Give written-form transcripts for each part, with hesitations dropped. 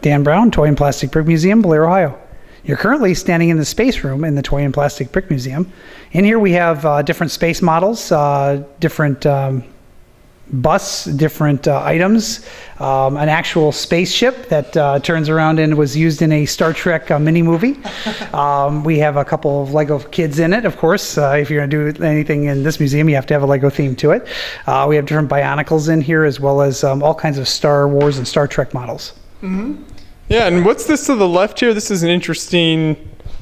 Dan Brown, Toy and Plastic Brick Museum, Bellaire, Ohio. You're currently standing in the space room in the Toy and Plastic Brick Museum. In here we have different space models, different bus, different items, an actual spaceship that turns around and was used in a Star Trek mini movie. We have a couple of Lego kids in it, of course. If you're going to do anything in this museum, you have to have a Lego theme to it. We have different Bionicles in here, as well as all kinds of Star Wars and Star Trek models. Mm-hmm. Yeah, and what's this to the left here? This is an interesting...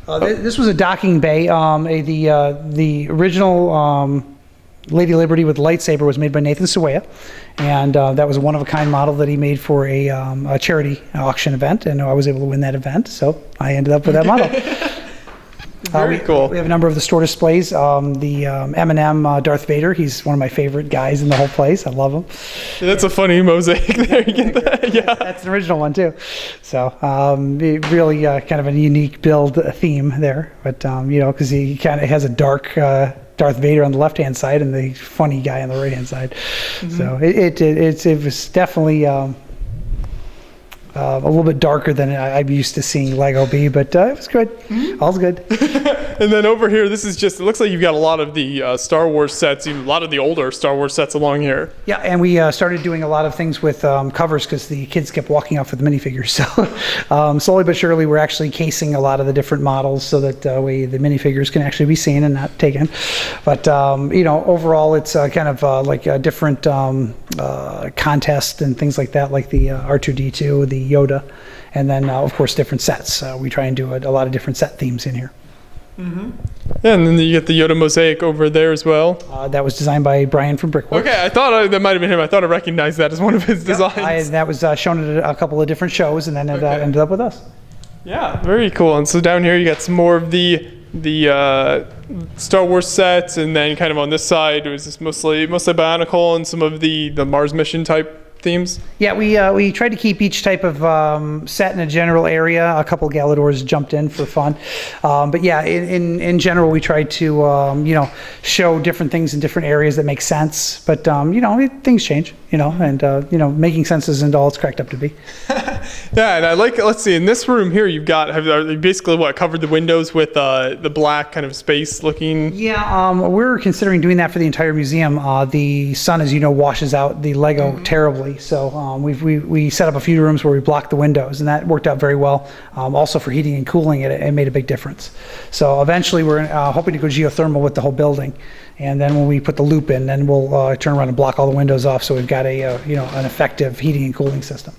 This was a docking bay. The original Lady Liberty with lightsaber was made by Nathan Sawaya, and that was a one-of-a-kind model that he made for a charity auction event, and I was able to win that event, so I ended up with that model. Very cool. We have a number of the store displays. The M&M Darth Vader, he's one of my favorite guys in the whole place. I love him. Yeah, that's a funny mosaic there. You get that? Yeah. That's an original one, too. So really kind of a unique build theme there, but, you know, because he kind of has a dark... Darth Vader on the left-hand side and the funny guy on the right-hand side. Mm-hmm. So it was definitely a little bit darker than I'm used to seeing Lego be, but it was good. Mm-hmm. All's good. And then over here, this is just, it looks like you've got a lot of the Star Wars sets, even a lot of the older Star Wars sets along here. Yeah, and we started doing a lot of things with covers because the kids kept walking off with the minifigures. So slowly but surely, we're actually casing a lot of the different models so that the minifigures can actually be seen and not taken. But, you know, overall, it's kind of like a different contest and things like that, like the R2-D2, the Yoda, and then, of course, different sets. We try and do a lot of different set themes in here. Mm-hmm. Yeah, and then you get the Yoda Mosaic over there as well. That was designed by Brian from Brickworks. Okay, I thought that might have been him. I thought I recognized that as one of his designs. That was shown at a couple of different shows, and then it ended up with us. Yeah, very cool. And so down here you got some more of the Star Wars sets, and then kind of on this side it was just mostly Bionicle and some of the Mars mission type themes. Yeah, we tried to keep each type of set in a general area. A couple Galadors jumped in for fun, but yeah, in general we tried to you know, show different things in different areas that make sense. But you know, things change, you know, and you know, making sense isn't all it's cracked up to be. Yeah, and I like, let's see, in this room here you've got, have you basically covered the windows with the black kind of space looking? Yeah, we're considering doing that for the entire museum. The sun, as you know, washes out the Lego terribly, so we set up a few rooms where we blocked the windows, and that worked out very well. Also for heating and cooling, it made a big difference. So eventually we're hoping to go geothermal with the whole building, and then when we put the loop in, then we'll turn around and block all the windows off, so we've got a you know, an effective heating and cooling system.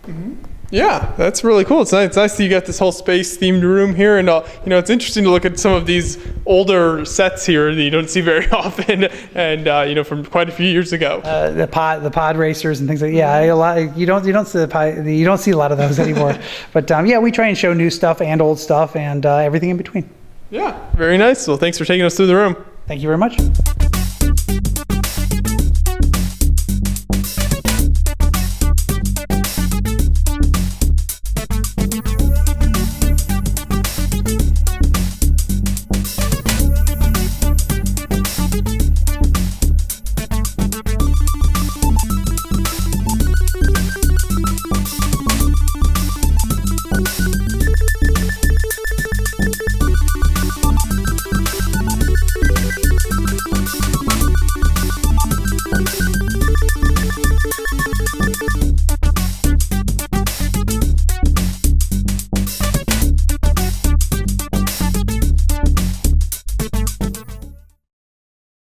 Mm-hmm. Yeah, that's really cool. It's nice that you got this whole space themed room here, and you know, it's interesting to look at some of these older sets here that you don't see very often, and you know, from quite a few years ago. The pod racers and things like that. You don't see a lot of those anymore. But yeah, we try and show new stuff and old stuff and everything in between. Yeah, very nice. Well, thanks for taking us through the room. Thank you very much.